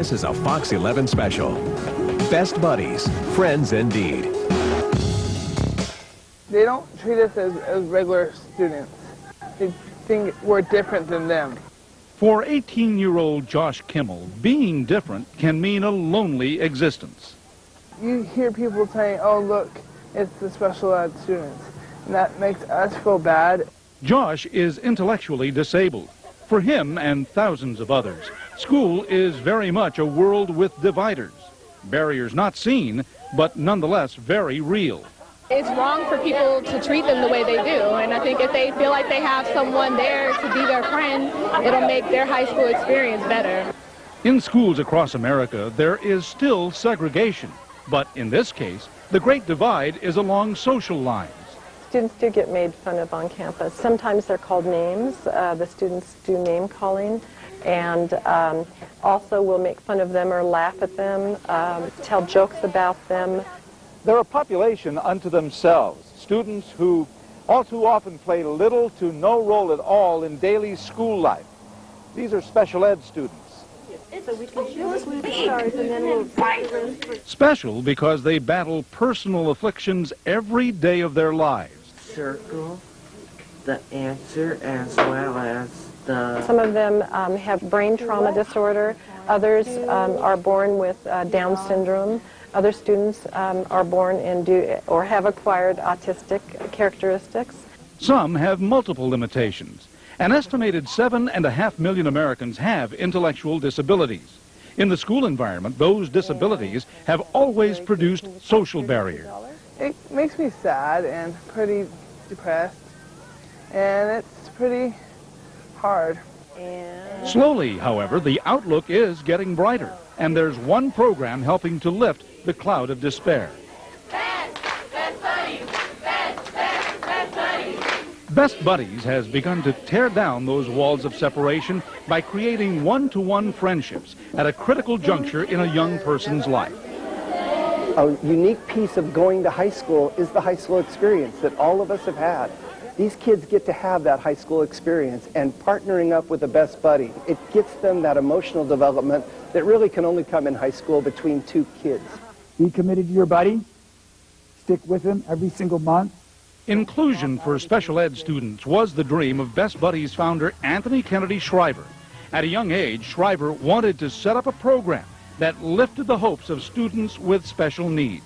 This is a Fox 11 special. Best Buddies, Friends Indeed. They don't treat us as regular students. They think we're different than them. For 18-year-old Josh Kimmel, being different can mean a lonely existence. You hear people saying, oh, look, it's the special ed students. And that makes us feel bad. Josh is intellectually disabled. For him and thousands of others, school is very much a world with dividers. Barriers not seen, but nonetheless very real. It's wrong for people to treat them the way they do, and I think if they feel like they have someone there to be their friend, it'll make their high school experience better. In schools across America, there is still segregation, but in this case, the Great Divide is along social lines. Students do get made fun of on campus. Sometimes they're called names. The students do name calling, and also will make fun of them or laugh at them, tell jokes about them. They're a population unto themselves, students who all too often play little to no role at all in daily school life. These are special ed students. Special because they battle personal afflictions every day of their lives. Circle the answer as well as the... Some of them have brain trauma disorder. Others are born with Down syndrome. Other students are born or have acquired autistic characteristics. Some have multiple limitations. An estimated 7.5 million Americans have intellectual disabilities. In the school environment, those disabilities have always produced social barriers. It makes me sad and pretty depressed, and it's pretty hard. Slowly, however, the outlook is getting brighter, and there's one program helping to lift the cloud of despair. Best Buddies has begun to tear down those walls of separation by creating one-to-one friendships at a critical juncture in a young person's life. A unique piece of going to high school is the high school experience that all of us have had. These kids get to have that high school experience, and partnering up with a best buddy, it gets them that emotional development that really can only come in high school between two kids. Be committed to your buddy. Stick with him every single month. Inclusion for special ed students was the dream of Best Buddies founder Anthony Kennedy Shriver. At a young age, Shriver wanted to set up a program that lifted the hopes of students with special needs.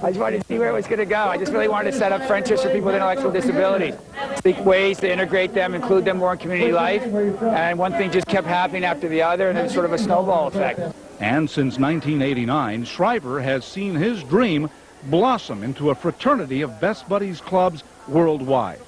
I just wanted to see where it was going to go. I just really wanted to set up friendships for people with intellectual disabilities. Think ways to integrate them, include them more in community life, and one thing just kept happening after the other, and it was sort of a snowball effect. And since 1989, Shriver has seen his dream blossom into a fraternity of Best Buddies clubs worldwide.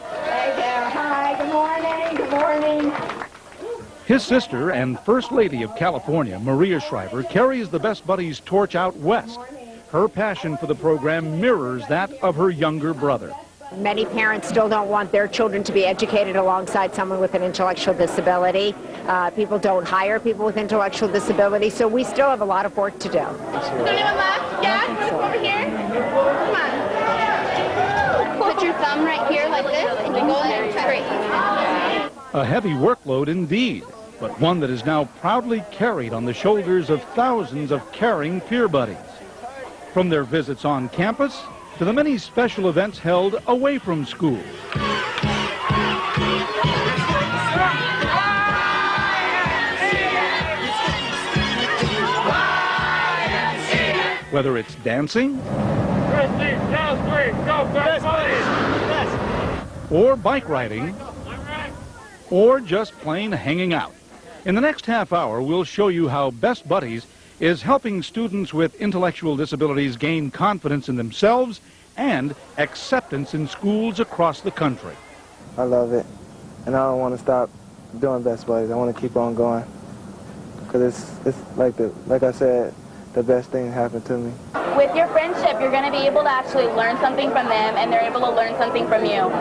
Hey there. Hi. Good morning. Good morning. His sister and First Lady of California, Maria Shriver, carries the Best Buddies torch out west. Her passion for the program mirrors that of her younger brother. Many parents still don't want their children to be educated alongside someone with an intellectual disability. People don't hire people with intellectual disability, so we still have a lot of work to do. Is anyone left? Yeah? Over here? Come on. Put your thumb right here like this, and you go in there. Great. A heavy workload indeed, but one that is now proudly carried on the shoulders of thousands of caring peer buddies. From their visits on campus to the many special events held away from school. Whether it's dancing or bike riding or just plain hanging out. In the next half hour, we'll show you how Best Buddies is helping students with intellectual disabilities gain confidence in themselves and acceptance in schools across the country. I love it, and I don't want to stop doing Best Buddies. I want to keep on going, because it's like I said, the best thing happened to me. With your friendship, you're going to be able to actually learn something from them, and they're able to learn something from you.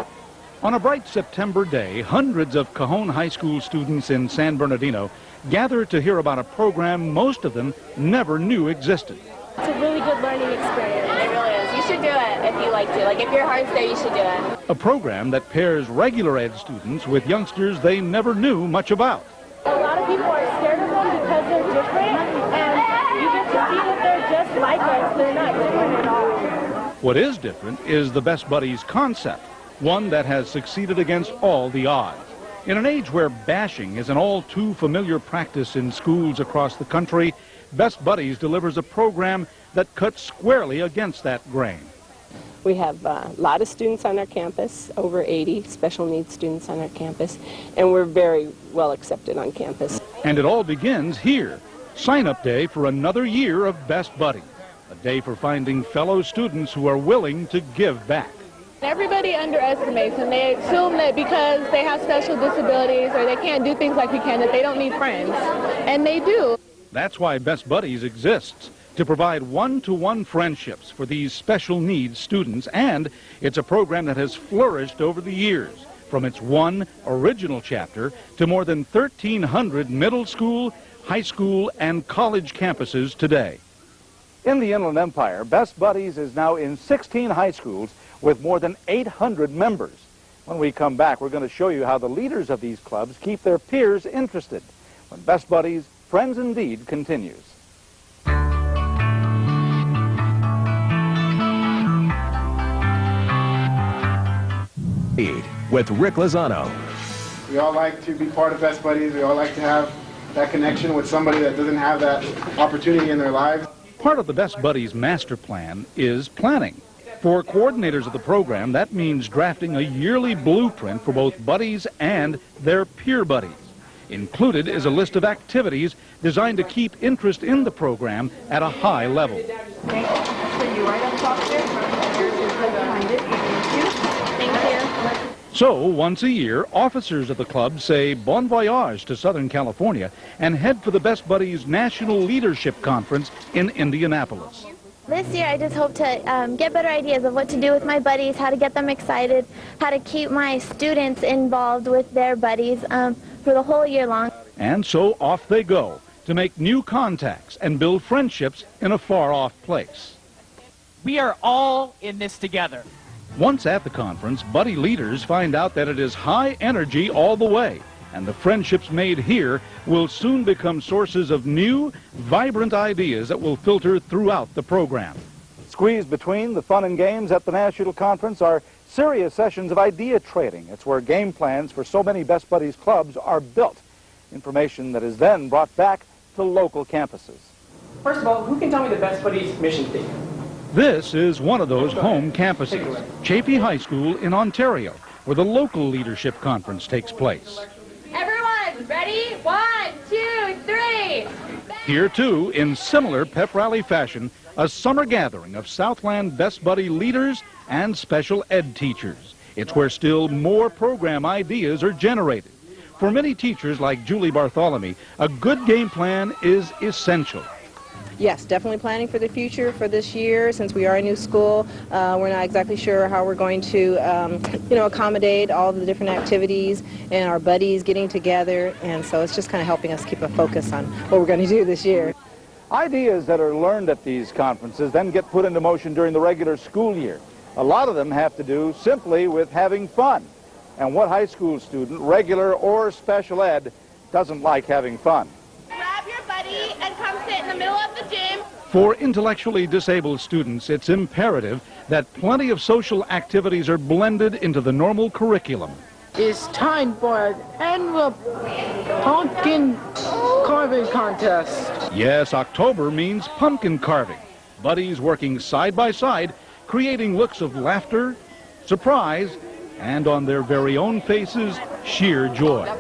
On a bright September day, hundreds of Cajon High School students in San Bernardino gathered to hear about a program most of them never knew existed. It's a really good learning experience. It really is. You should do it if you like to. Like, if your heart's there, you should do it. A program that pairs regular ed students with youngsters they never knew much about. A lot of people are scared of them because they're different, like us, they're not different at all. What is different is the Best Buddies concept, one that has succeeded against all the odds. In an age where bashing is an all too familiar practice in schools across the country, Best Buddies delivers a program that cuts squarely against that grain. We have a lot of students on our campus, over 80 special needs students on our campus, and we're very well accepted on campus. And it all begins here. Sign-up day for another year of Best Buddies, a day for finding fellow students who are willing to give back. Everybody underestimates and they assume that because they have special disabilities or they can't do things like we can, that they don't need friends. And they do. That's why Best Buddies exists, to provide one-to-one friendships for these special needs students, and it's a program that has flourished over the years, from its one original chapter to more than 1,300 middle school, high school, and college campuses today. In the Inland Empire, Best Buddies is now in 16 high schools with more than 800 members. When we come back, we're going to show you how the leaders of these clubs keep their peers interested. When Best Buddies, Friends Indeed continues. With Rick Lozano. We all like to be part of Best Buddies. We all like to have that connection with somebody that doesn't have that opportunity in their lives. Part of the Best Buddies master plan is planning. For coordinators of the program, that means drafting a yearly blueprint for both buddies and their peer buddies. Included is a list of activities designed to keep interest in the program at a high level. So, once a year, officers of the club say bon voyage to Southern California and head for the Best Buddies National Leadership Conference in Indianapolis. This year I just hope to get better ideas of what to do with my buddies, how to get them excited, how to keep my students involved with their buddies for the whole year long. And so off they go to make new contacts and build friendships in a far-off place. We are all in this together. Once at the conference, buddy leaders find out that it is high energy all the way, and the friendships made here will soon become sources of new, vibrant ideas that will filter throughout the program. Squeezed between the fun and games at the National Conference are serious sessions of idea trading. It's where game plans for so many Best Buddies clubs are built. Information that is then brought back to local campuses. First of all, who can tell me the Best Buddies mission statement? This is one of those home campuses, Chaffey High School in Ontario, where the local leadership conference takes place. Everyone, ready? 1, 2, 3. Here, too, in similar pep rally fashion, a summer gathering of Southland Best Buddy leaders and special ed teachers. It's where still more program ideas are generated. For many teachers like Julie Bartholomew, a good game plan is essential. Yes, definitely planning for the future for this year. Since we are a new school, we're not exactly sure how we're going to, accommodate all the different activities and our buddies getting together. And so it's just kind of helping us keep a focus on what we're going to do this year. Ideas that are learned at these conferences then get put into motion during the regular school year. A lot of them have to do simply with having fun. And what high school student, regular or special ed, doesn't like having fun? And come sit in the middle of the gym. For intellectually disabled students, it's imperative that plenty of social activities are blended into the normal curriculum. It's time for an annual pumpkin carving contest. Yes, October means pumpkin carving. Buddies working side by side, creating looks of laughter, surprise, and on their very own faces, sheer joy.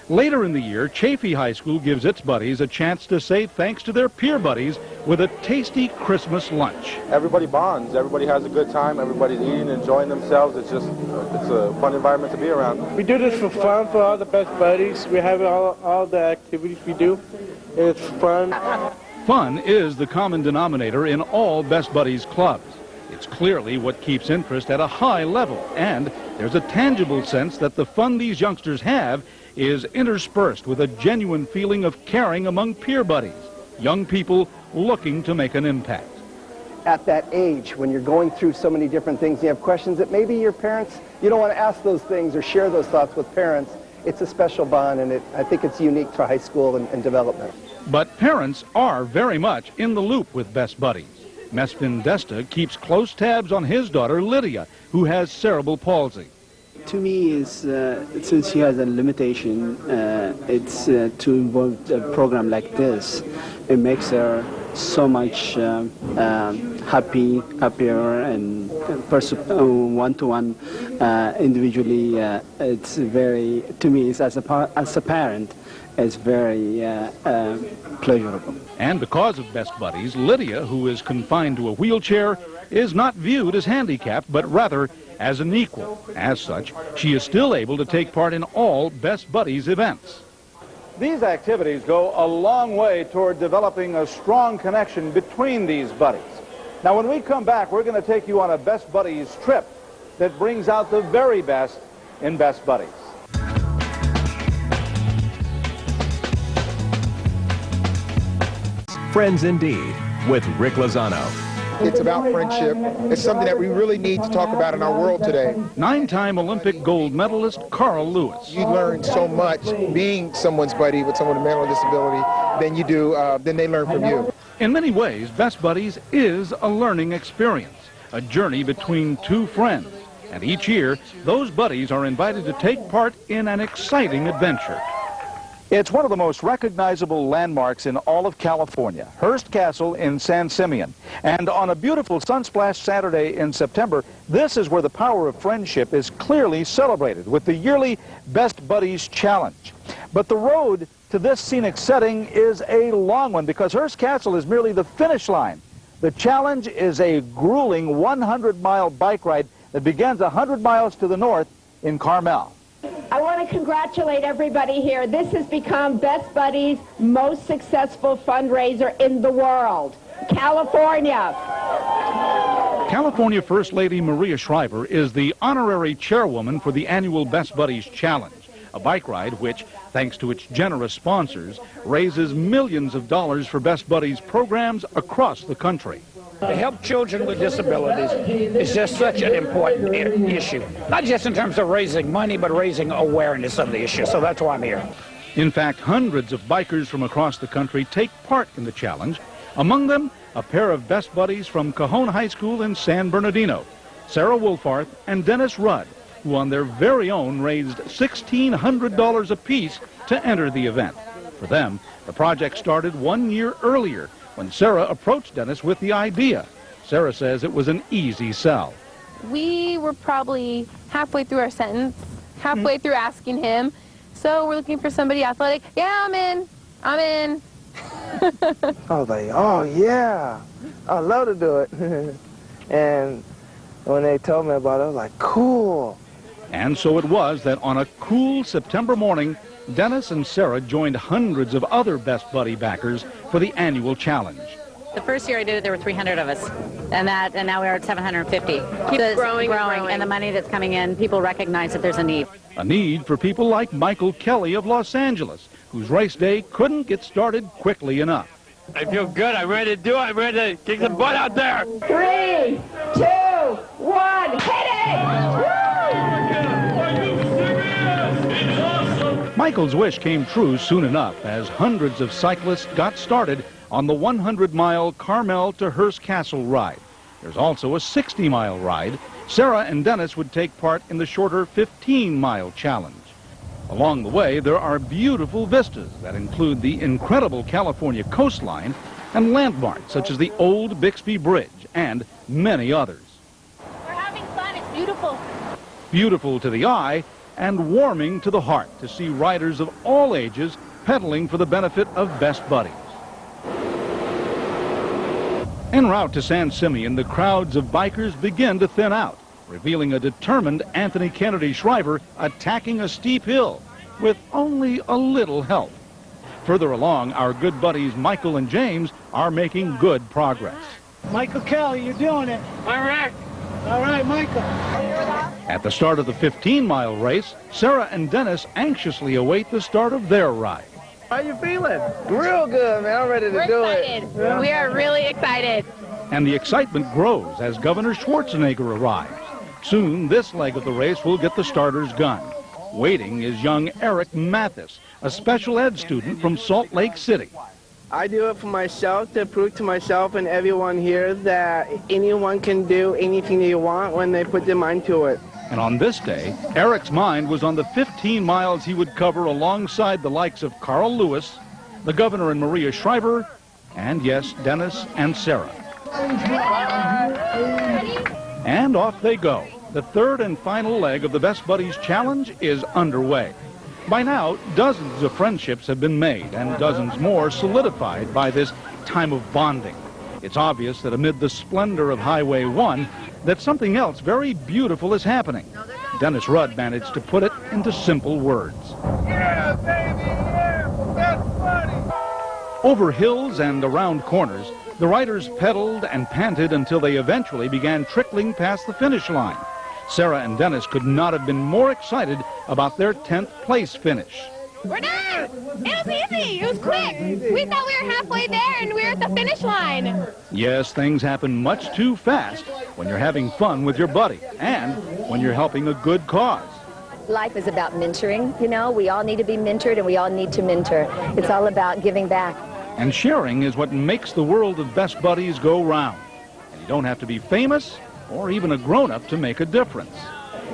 Later in the year, Chaffey High School gives its buddies a chance to say thanks to their peer buddies with a tasty Christmas lunch. Everybody bonds. Everybody has a good time. Everybody's eating, enjoying themselves. It's a fun environment to be around. We do this for fun for all the Best Buddies. We have all the activities we do. It's fun. Fun is the common denominator in all Best Buddies clubs. It's clearly what keeps interest at a high level, and there's a tangible sense that the fun these youngsters have is interspersed with a genuine feeling of caring among peer buddies, young people looking to make an impact. At that age, when you're going through so many different things, you have questions that maybe your parents, you don't want to ask those things or share those thoughts with parents. It's a special bond, and I think it's unique to high school and development. But parents are very much in the loop with Best Buddies. Mesfin Desta keeps close tabs on his daughter, Lydia, who has cerebral palsy. To me, is since she has a limitation, it's to involve a program like this. It makes her so much happier, and one-to-one, individually. It's very, to me, it's as a parent, it's very pleasurable. And because of Best Buddies, Lydia, who is confined to a wheelchair, is not viewed as handicapped, but rather as an equal. As such, she is still able to take part in all Best Buddies events. These activities go a long way toward developing a strong connection between these buddies. Now, when we come back, we're going to take you on a Best Buddies trip that brings out the very best in Best Buddies. Friends Indeed with Rick Lozano. It's about friendship. It's something that we really need to talk about in our world today. 9-time Olympic gold medalist Carl Lewis. You learn so much being someone's buddy with someone with a mental disability than they learn from you. In many ways, Best Buddies is a learning experience, a journey between two friends. And each year, those buddies are invited to take part in an exciting adventure. It's one of the most recognizable landmarks in all of California, Hearst Castle in San Simeon. And on a beautiful Sunsplash Saturday in September, this is where the power of friendship is clearly celebrated with the yearly Best Buddies Challenge. But the road to this scenic setting is a long one because Hearst Castle is merely the finish line. The challenge is a grueling 100-mile bike ride that begins 100 miles to the north in Carmel. I want to congratulate everybody here. This has become Best Buddies' most successful fundraiser in the world. California. California First Lady Maria Shriver is the honorary chairwoman for the annual Best Buddies Challenge, a bike ride which, thanks to its generous sponsors, raises millions of dollars for Best Buddies programs across the country. To help children with disabilities is just such an important issue. Not just in terms of raising money, but raising awareness of the issue. So that's why I'm here. In fact, hundreds of bikers from across the country take part in the challenge. Among them, a pair of Best Buddies from Cajon High School in San Bernardino, Sarah Wolfarth and Dennis Rudd, who on their very own raised $1,600 apiece to enter the event. For them, the project started 1 year earlier, when Sarah approached Dennis with the idea. Sarah says it was an easy sell. We were probably halfway through our sentence, halfway through asking him. So we're looking for somebody athletic. Yeah, I'm in. I'm in. I was like, oh yeah, I'd love to do it. And when they told me about it, I was like, cool. And so it was that on a cool September morning, Dennis and Sarah joined hundreds of other Best Buddy backers for the annual challenge. The first year I did it, there were 300 of us, and now we're at 750. Keeps growing and growing. And the money that's coming in, people recognize that there's a need. A need for people like Michael Kelly of Los Angeles, whose race day couldn't get started quickly enough. I feel good. I'm ready to do it. I'm ready to kick some butt out there. 3, 2, 1, hit it! Michael's wish came true soon enough as hundreds of cyclists got started on the 100-mile Carmel to Hearst Castle ride. There's also a 60-mile ride. Sarah and Dennis would take part in the shorter 15-mile challenge. Along the way, there are beautiful vistas that include the incredible California coastline and landmarks such as the old Bixby Bridge and many others. We're having fun. It's beautiful. Beautiful to the eye and warming to the heart to see riders of all ages pedaling for the benefit of Best Buddies. En route to San Simeon, the crowds of bikers begin to thin out, revealing a determined Anthony Kennedy Shriver attacking a steep hill with only a little help. Further along, our good buddies Michael and James are making good progress. Michael Kelly, you're doing it. All right. All right, Michael. At the start of the 15-mile race, Sarah and Dennis anxiously await the start of their ride. How you feeling? Real good, man. I'm ready to do it. Yeah. We are really excited. And the excitement grows as Governor Schwarzenegger arrives. Soon, this leg of the race will get the starter's gun. Waiting is young Eric Mathis, a special ed student from Salt Lake City. I do it for myself, to prove to myself and everyone here that anyone can do anything they want when they put their mind to it. And on this day, Eric's mind was on the 15 miles he would cover alongside the likes of Carl Lewis, the governor and Maria Shriver, and yes, Dennis and Sarah. And off they go. The third and final leg of the Best Buddies Challenge is underway. By now, dozens of friendships have been made and dozens more solidified by this time of bonding. It's obvious that amid the splendor of Highway 1, that something else very beautiful is happening. Dennis Rudd managed to put it into simple words. Yeah, baby, yeah, Best Buddies. Over hills and around corners, the riders pedaled and panted until they eventually began trickling past the finish line. Sarah and Dennis could not have been more excited about their 10th place finish. We're done! It was easy! It was quick! We thought we were halfway there and we were at the finish line. Yes, things happen much too fast when you're having fun with your buddy and when you're helping a good cause. Life is about mentoring, you know. We all need to be mentored and we all need to mentor. It's all about giving back. And sharing is what makes the world of Best Buddies go round. And you don't have to be famous or even a grown-up to make a difference.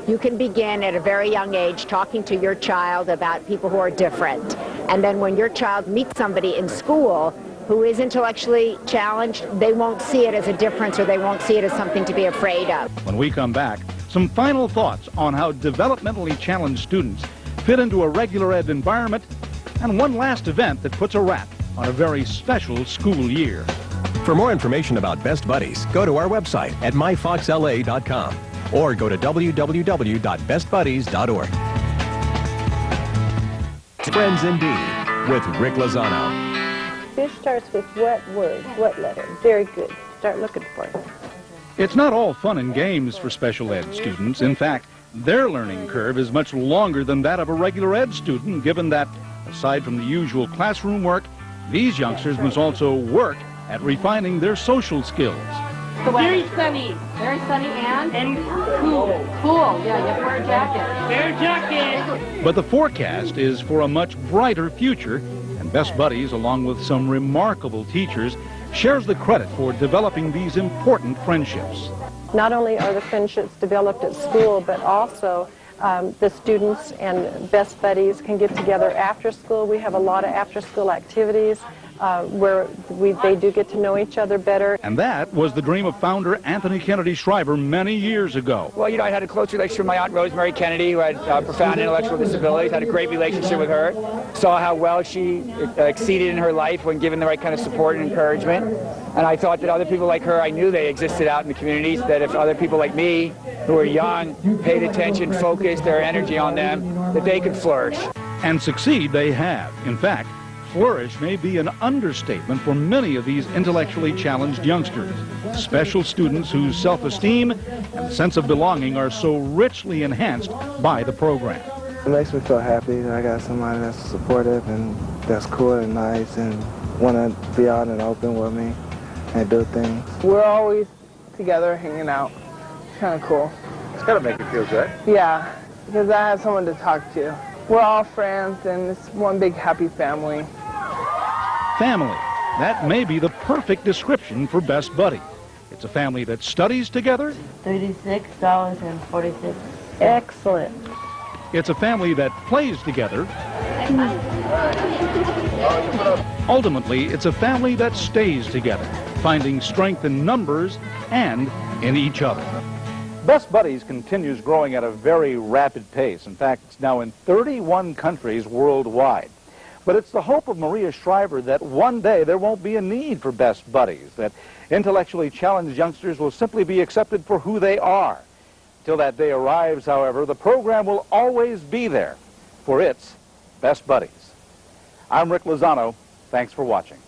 You can begin at a very young age talking to your child about people who are different. And then when your child meets somebody in school who is intellectually challenged, they won't see it as a difference or they won't see it as something to be afraid of. When we come back, some final thoughts on how developmentally challenged students fit into a regular ed environment, and one last event that puts a wrap on a very special school year. For more information about Best Buddies, go to our website at myfoxla.com or go to www.bestbuddies.org. Friends Indeed with Rick Lozano. Fish starts with what word, what letter? Very good. Start looking for it. It's not all fun and games for special ed students. In fact, their learning curve is much longer than that of a regular ed student, given that, aside from the usual classroom work, these youngsters must also work at refining their social skills. Very sunny and cool. Cool, yeah, you have to wear a jacket. Wear a jacket. But the forecast is for a much brighter future, and Best Buddies, along with some remarkable teachers, shares the credit for developing these important friendships. Not only are the friendships developed at school, but also the students and Best Buddies can get together after school. We have a lot of after-school activities where they do get to know each other better. And that was the dream of founder Anthony Kennedy Shriver many years ago. Well, you know, I had a close relationship with my Aunt Rosemary Kennedy, who had profound intellectual disabilities. I had a great relationship with her. Saw how well she exceeded in her life when given the right kind of support and encouragement. And I thought that other people like her, I knew they existed out in the communities, that if other people like me, who are young, paid attention, focused their energy on them, that they could flourish. And succeed they have. In fact, flourish may be an understatement for many of these intellectually challenged youngsters, special students whose self-esteem and sense of belonging are so richly enhanced by the program. It makes me feel happy that I got somebody that's supportive and that's cool and nice and want to be out and open with me and do things. We're always together hanging out. It's kind of cool. It's got to make you feel good. Yeah, because I have someone to talk to. We're all friends and it's one big happy family. Family. That may be the perfect description for Best Buddy. It's a family that studies together. $36.46. Excellent. It's a family that plays together. Ultimately, it's a family that stays together, finding strength in numbers and in each other. Best Buddies continues growing at a very rapid pace. In fact, it's now in 31 countries worldwide. But it's the hope of Maria Shriver that one day there won't be a need for Best Buddies, that intellectually challenged youngsters will simply be accepted for who they are. Till that day arrives, however, the program will always be there for its Best Buddies. I'm Rick Lozano. Thanks for watching.